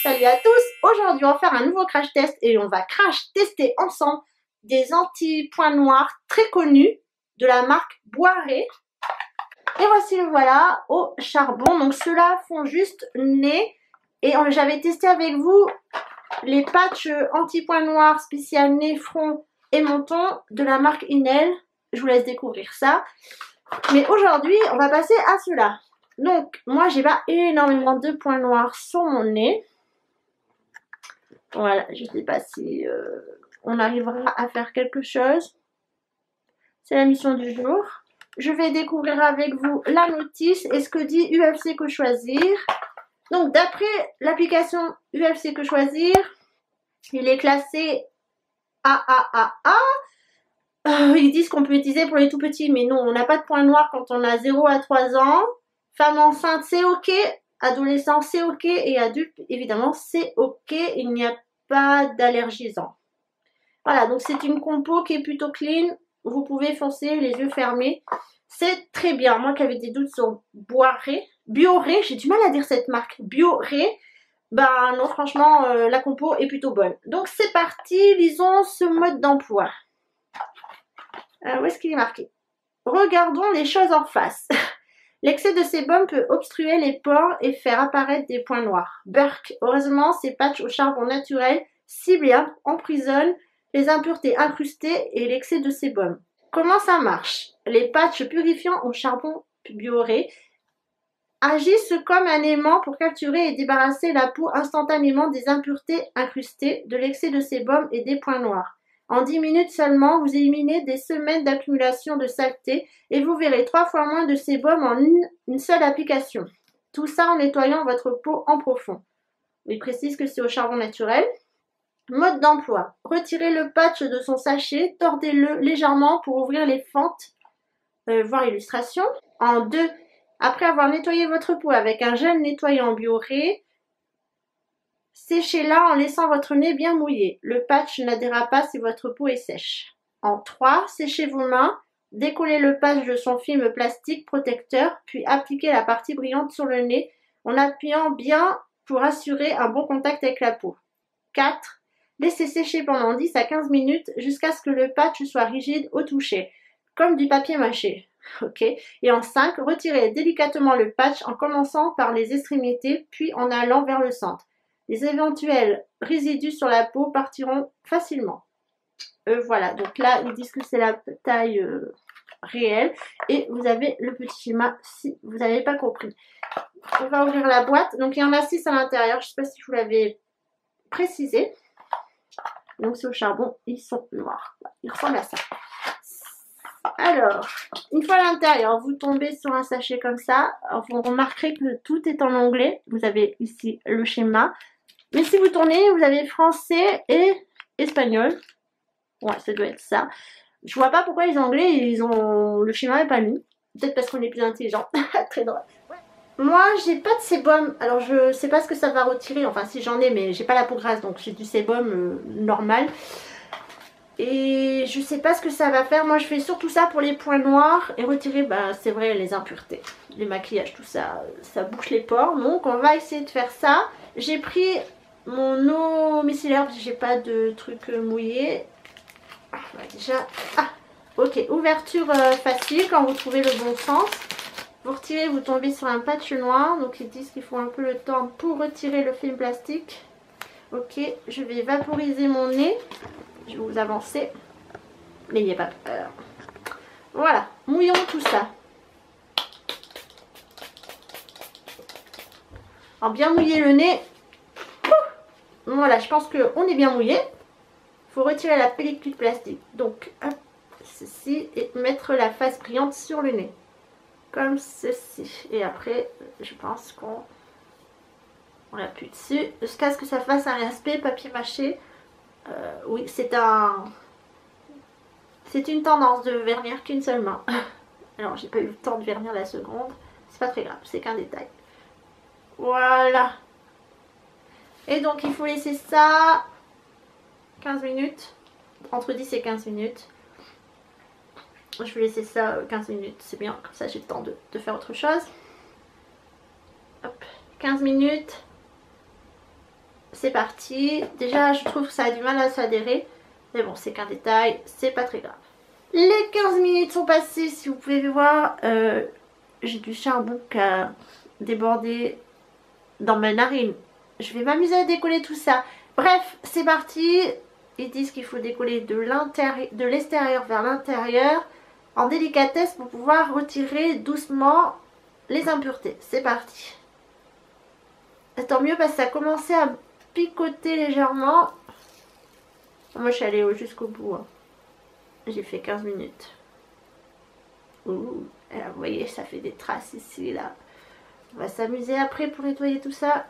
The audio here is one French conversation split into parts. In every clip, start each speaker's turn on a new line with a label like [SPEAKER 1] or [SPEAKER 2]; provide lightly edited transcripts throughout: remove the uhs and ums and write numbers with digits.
[SPEAKER 1] Salut à tous. Aujourd'hui on va faire un nouveau crash test et on va crash tester ensemble des anti-points noirs très connus de la marque Boiré. Et voici le voilà au charbon. Donc ceux-là font juste nez. Et j'avais testé avec vous les patchs anti-points noirs spécial nez, front et menton de la marque Inel. Je vous laisse découvrir ça. Mais aujourd'hui on va passer à ceux-là. Donc moi j'ai pas énormément de points noirs sur mon nez. Voilà, je ne sais pas si on arrivera à faire quelque chose. C'est la mission du jour. Je vais découvrir avec vous la notice et ce que dit UFC Que Choisir. Donc, d'après l'application UFC Que Choisir, il est classé AAAA. Ils disent qu'on peut utiliser pour les tout petits, mais non, on n'a pas de points noirs quand on a 0 à 3 ans. Femme enceinte, c'est OK. Adolescent, c'est OK. Et adulte, évidemment, c'est OK. Il n'y a pas d'allergisant. Voilà, donc c'est une compo qui est plutôt clean. Vous pouvez foncer les yeux fermés. C'est très bien. Moi qui avais des doutes sur Boiré, Bioré, j'ai du mal à dire cette marque. Bioré, ben non, franchement, la compo est plutôt bonne. Donc c'est parti, lisons ce mode d'emploi. Où est-ce qu'il est marqué? Regardons les choses en face. L'excès de sébum peut obstruer les pores et faire apparaître des points noirs. Burk, heureusement, ces patchs au charbon naturel ciblent et emprisonnent les impuretés incrustées et l'excès de sébum. Comment ça marche? Les patchs purifiants au charbon Bioré agissent comme un aimant pour capturer et débarrasser la peau instantanément des impuretés incrustées, de l'excès de sébum et des points noirs. En 10 minutes seulement, vous éliminez des semaines d'accumulation de saleté et vous verrez 3 fois moins de sébum en une seule application. Tout ça en nettoyant votre peau en profond. Il précise que c'est au charbon naturel. Mode d'emploi. Retirez le patch de son sachet, tordez-le légèrement pour ouvrir les fentes, voir illustration. En 2, après avoir nettoyé votre peau avec un gel nettoyant Bioré, séchez-la en laissant votre nez bien mouillé. Le patch n'adhérera pas si votre peau est sèche. En 3, séchez vos mains, décollez le patch de son film plastique protecteur, puis appliquez la partie brillante sur le nez en appuyant bien pour assurer un bon contact avec la peau. 4. Laissez sécher pendant 10 à 15 minutes jusqu'à ce que le patch soit rigide au toucher, comme du papier mâché. Ok. Et en 5, retirez délicatement le patch en commençant par les extrémités, puis en allant vers le centre. Les éventuels résidus sur la peau partiront facilement. Voilà, donc là, ils disent que c'est la taille réelle. Et vous avez le petit schéma si vous n'avez pas compris. On va ouvrir la boîte. Donc, il y en a 6 à l'intérieur. Je ne sais pas si je vous l'avais précisé. Donc, c'est au charbon. Ils sont noirs. Ils ressemblent à ça. Alors, une fois à l'intérieur, vous tombez sur un sachet comme ça. Alors, vous remarquerez que tout est en anglais. Vous avez ici le schéma. Mais si vous tournez, vous avez français et espagnol. Ouais, ça doit être ça. Je vois pas pourquoi les anglais, le schéma n'est pas mis. Peut-être parce qu'on est plus intelligent. Très drôle. Ouais. Moi, j'ai pas de sébum. Alors, je sais pas ce que ça va retirer. Enfin, si j'en ai, mais j'ai pas la peau grasse. Donc, j'ai du sébum normal. Et je sais pas ce que ça va faire. Moi, je fais surtout ça pour les points noirs. Et retirer, ben, c'est vrai, les impuretés. Les maquillages, tout ça, ça bouche les pores. Donc, on va essayer de faire ça. J'ai pris mon eau micellaire parce que j'ai pas de truc mouillé. Déjà, ok, ouverture facile quand vous trouvez le bon sens. Vous retirez, vous tombez sur un patch noir. Donc ils disent qu'il faut un peu le temps pour retirer le film plastique. Ok, je vais vaporiser mon nez. Je vais vous avancer. N'ayez pas peur. Voilà, mouillons tout ça. Alors bien mouiller le nez. Voilà, je pense qu'on est bien mouillé. Il faut retirer la pellicule plastique. Donc, hop, ceci, et mettre la face brillante sur le nez. Comme ceci. Et après, je pense qu'on appuie dessus. Jusqu'à ce que ça fasse un aspect papier mâché. Oui, c'est une tendance de vernir qu'une seule main. Alors, j'ai pas eu le temps de vernir la seconde. C'est pas très grave, c'est qu'un détail. Voilà. Et donc, il faut laisser ça 15 minutes. Entre 10 et 15 minutes. Je vais laisser ça 15 minutes. C'est bien, comme ça j'ai le temps de faire autre chose. Hop, 15 minutes. c'est parti. Déjà je trouve que ça a du mal à s'adhérer. Mais bon, c'est qu'un détail, c'est pas très grave. Les 15 minutes sont passées, si vous pouvez voir. J'ai du charbon qui a débordé dans ma narine. Je vais m'amuser à décoller tout ça. Bref, c'est parti. Ils disent qu'il faut décoller de l'extérieur vers l'intérieur en délicatesse pour pouvoir retirer doucement les impuretés. C'est parti. Tant mieux parce que ça a commencé à picoter légèrement. Moi je suis allée jusqu'au bout. Hein. J'ai fait 15 minutes. Ouh, là, vous voyez, ça fait des traces ici, là. On va s'amuser après pour nettoyer tout ça.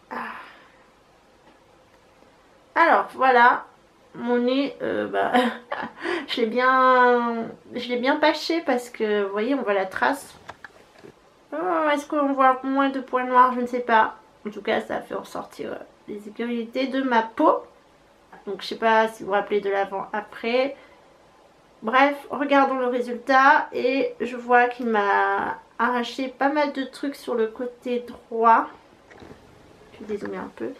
[SPEAKER 1] Ah. Alors, voilà. Mon nez, je l'ai bien pâché parce que, vous voyez, on voit la trace. Oh, est-ce qu'on voit moins de points noirs? Je ne sais pas. En tout cas, ça a fait ressortir les irrégularités de ma peau. Donc, je sais pas si vous vous rappelez de l'avant-après. Bref, regardons le résultat. Et je vois qu'il m'a arraché pas mal de trucs sur le côté droit. Je vais dézoomer un peu.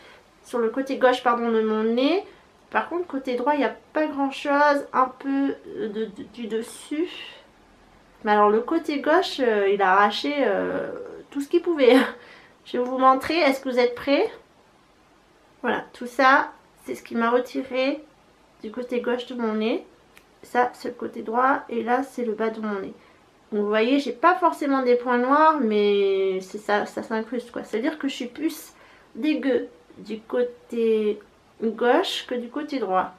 [SPEAKER 1] Sur le côté gauche, pardon, de mon nez. Par contre, côté droit, il n'y a pas grand-chose. Un peu du dessus. Mais alors, le côté gauche, il a arraché tout ce qu'il pouvait. Je vais vous montrer. Est-ce que vous êtes prêts? Voilà, tout ça, c'est ce qui m'a retiré du côté gauche de mon nez. Ça, c'est le côté droit. Et là, c'est le bas de mon nez. Donc, vous voyez, j'ai pas forcément des points noirs, mais c'est ça, ça s'incruste, quoi. C'est-à-dire que je suis plus dégueu du côté gauche que du côté droit.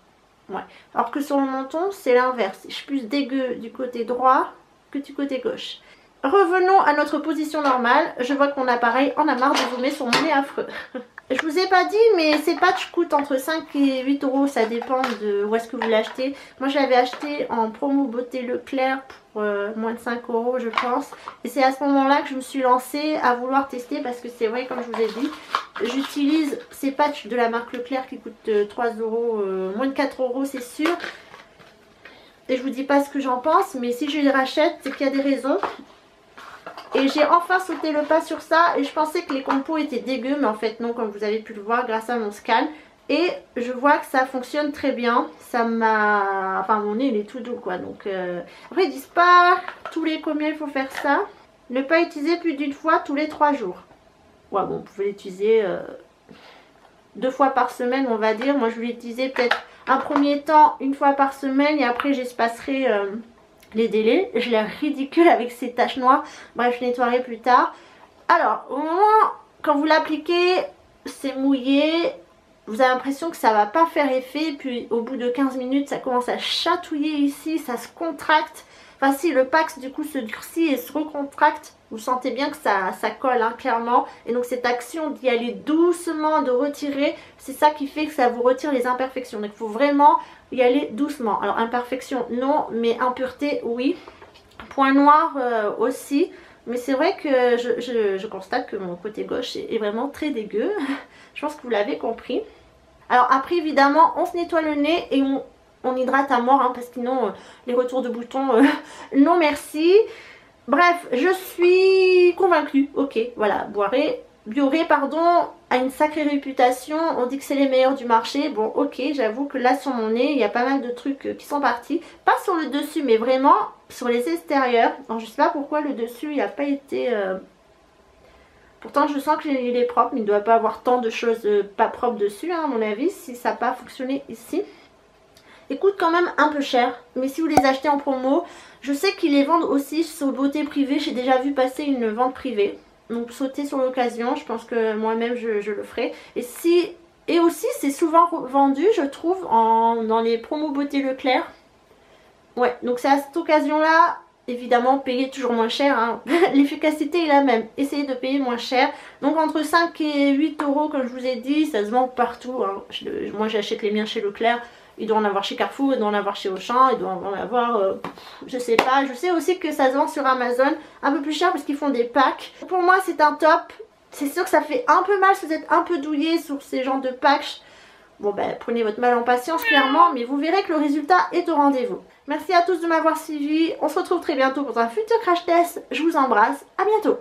[SPEAKER 1] Ouais. Alors que sur le menton, c'est l'inverse. Je suis plus dégueu du côté droit que du côté gauche. Revenons à notre position normale. Je vois que mon appareil en a marre de zoomer sur mon nez affreux. Je vous ai pas dit, mais ces patchs coûtent entre 5 et 8 euros. Ça dépend de où est-ce que vous l'achetez. Moi, je l'avais acheté en promo Beauté Leclerc pour moins de 5 euros, je pense. Et c'est à ce moment-là que je me suis lancée à vouloir tester. Parce que c'est vrai, comme je vous ai dit, j'utilise ces patchs de la marque Leclerc qui coûtent 3 euros, moins de 4 euros, c'est sûr. Et je vous dis pas ce que j'en pense, mais si je les rachète, c'est qu'il y a des raisons. Et j'ai enfin sauté le pas sur ça. Et je pensais que les compos étaient dégueux, mais en fait non, comme vous avez pu le voir grâce à mon scan. Et je vois que ça fonctionne très bien. Ça m'a... Enfin, mon nez, il est tout doux, quoi. Donc, après, ils disent pas tous les combien il faut faire ça. Ne pas utiliser plus d'une fois tous les 3 jours. Ouais, bon, vous pouvez l'utiliser 2 fois par semaine, on va dire. Moi, je vais l'utiliser peut-être un premier temps, 1 fois par semaine. Et après, j'espacerai... les délais. Je l'ai ridicule avec ces taches noires. Bref, je nettoierai plus tard. Alors, au moment quand vous l'appliquez, c'est mouillé. Vous avez l'impression que ça va pas faire effet. Puis au bout de 15 minutes, ça commence à chatouiller ici. Ça se contracte. Enfin si, le pax du coup se durcit et se recontracte. Vous sentez bien que ça colle, hein, clairement. Et donc cette action d'y aller doucement, de retirer, c'est ça qui fait que ça vous retire les imperfections. Donc il faut vraiment y aller doucement. Alors imperfection non, mais impureté oui. Point noir aussi. Mais c'est vrai que je constate que mon côté gauche est vraiment très dégueu. Je pense que vous l'avez compris. Alors après évidemment on se nettoie le nez et on hydrate à mort, hein, parce que sinon les retours de boutons non merci. Bref, je suis convaincue. Ok, voilà, Bioré, pardon, a une sacrée réputation. On dit que c'est les meilleurs du marché. Bon, ok, j'avoue que là sur mon nez, il y a pas mal de trucs qui sont partis. Pas sur le dessus, mais vraiment sur les extérieurs. Alors je sais pas pourquoi le dessus, il n'a pas été... Pourtant, je sens qu'il est propre, mais il ne doit pas avoir tant de choses pas propres dessus, hein, à mon avis, si ça n'a pas fonctionné ici. Ils coûtent quand même un peu cher, mais si vous les achetez en promo, je sais qu'ils les vendent aussi sur Beauté Privée. J'ai déjà vu passer une vente privée. Donc sautez sur l'occasion, je pense que moi-même je le ferai. Et aussi c'est souvent vendu, je trouve, dans les promos Beauté Leclerc. Ouais, donc c'est à cette occasion-là, évidemment, payez toujours moins cher, hein. L'efficacité est la même, essayez de payer moins cher. Donc entre 5 et 8 euros, comme je vous ai dit, ça se vend partout, hein. Moi j'achète les miens chez Leclerc. Il doit en avoir chez Carrefour, il doit en avoir chez Auchan, il doit en avoir, je sais pas. Je sais aussi que ça se vend sur Amazon un peu plus cher parce qu'ils font des packs. Pour moi c'est un top. C'est sûr que ça fait un peu mal si vous êtes un peu douillé sur ces genres de packs. Bon ben, prenez votre mal en patience clairement, mais vous verrez que le résultat est au rendez-vous. Merci à tous de m'avoir suivi. On se retrouve très bientôt pour un futur crash test. Je vous embrasse. À bientôt.